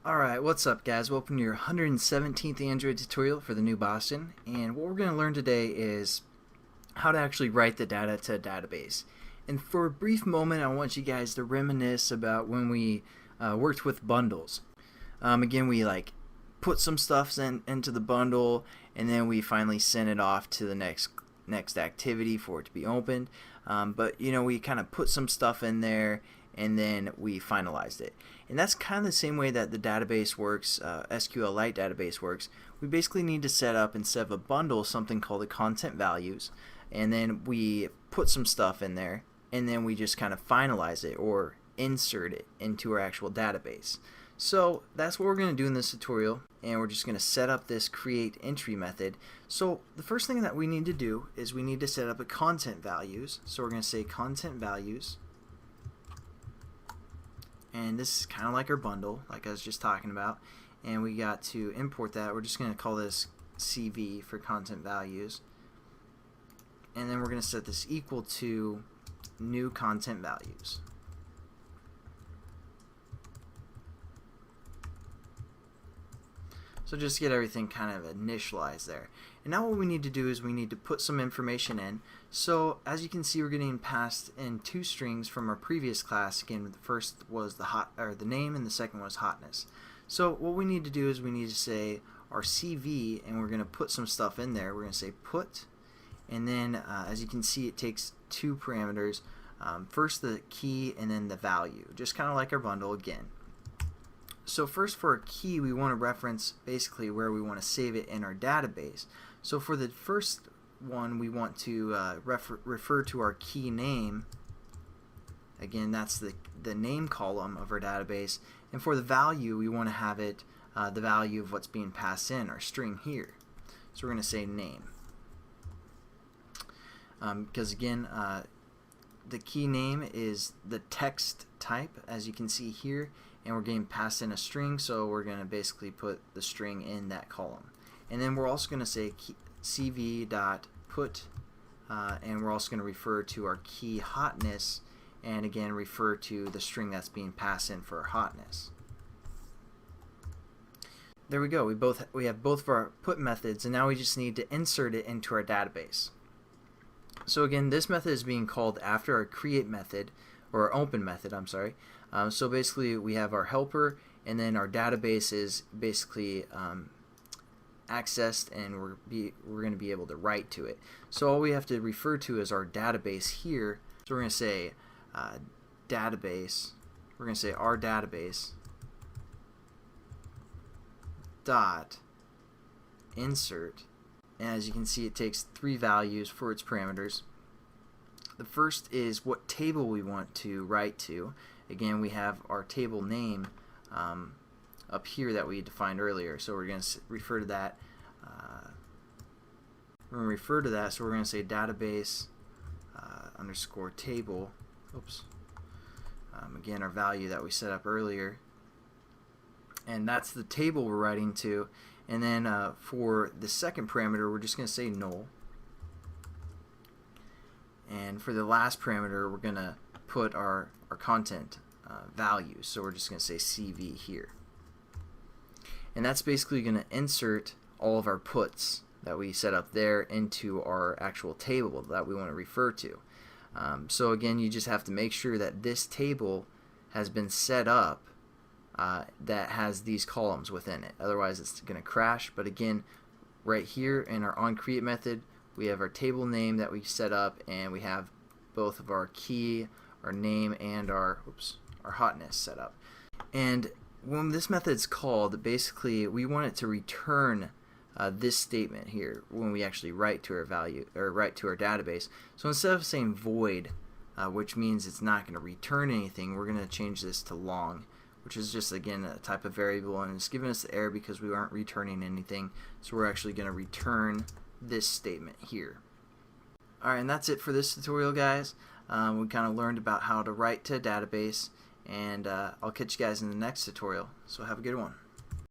Alright, what's up guys? Welcome to your 117th Android tutorial for the new Boston, and what we're going to learn today is how to actually write the data to a database. And for a brief moment I want you guys to reminisce about when we worked with bundles. Again, we put some stuff into the bundle, and then we finally send it off to the next activity for it to be opened. But you know, we kind of put some stuff in there and then we finalized it. And that's kind of the same way that the database works, SQLite database works. We basically need to set up, instead of a bundle, something called the content values, and then we put some stuff in there, and then we just kind of finalize it or insert it into our actual database. So that's what we're going to do in this tutorial, and we're just going to set up this create entry method. So the first thing that we need to do is we need to set up a content values. So we're going to say content values, and this is kind of like our bundle, like I was just talking about, and we got to import that. We're just going to call this CV for content values, and then we're going to set this equal to new content values. So just get everything kind of initialized there. And now what we need to do is we need to put some information in. So as you can see, we're getting passed in two strings from our previous class. Again, the first was the name, and the second was hotness. So what we need to do is we need to say our CV, and we're going to put some stuff in there. We're going to say put, and then as you can see, it takes two parameters. First the key, and then the value, just kind of like our bundle again. So first, for a key, we want to reference basically where we want to save it in our database. So for the first one, we want to refer to our key name. Again, that's the name column of our database. And for the value, we want to have it the value of what's being passed in, our string here. So we're going to say name. Because again, the key name is the text type, as you can see here, and we're getting passed in a string, so we're going to basically put the string in that column. And then we're also going to say cv.put, and we're also going to refer to our key hotness, and again refer to the string that's being passed in for our hotness. There we go. We have both of our put methods, and now we just need to insert it into our database. So again, this method is being called after our create method, or our open method, I'm sorry. So basically we have our helper, and then our database is basically accessed, and we're going to be able to write to it. So all we have to refer to is our database here. So we're going to say database, we're going to say our database dot insert, and as you can see, it takes three values for its parameters. The first is what table we want to write to. Again, we have our table name up here that we defined earlier, so we're going to refer to that. We're going to refer to that, so we're going to say database underscore table. Oops. Again, our value that we set up earlier, and that's the table we're writing to. And then for the second parameter, we're just going to say null. And for the last parameter, we're going to put our content value. So we're just going to say CV here. And that's basically going to insert all of our puts that we set up there into our actual table that we want to refer to. So again, you just have to make sure that this table has been set up that has these columns within it. Otherwise, it's going to crash. But again, right here in our onCreate method, we have our table name that we set up, and we have both of our key, our name, and our hotness set up. And when this method's called, basically we want it to return this statement here when we actually write to our value, or write to our database. So instead of saying void, which means it's not going to return anything, we're going to change this to long, which is just, again, a type of variable, and it's giving us the error because we aren't returning anything. So we're actually going to return this statement here. Alright, and that's it for this tutorial, guys. We kind of learned about how to write to a database, and I'll catch you guys in the next tutorial. So have a good one.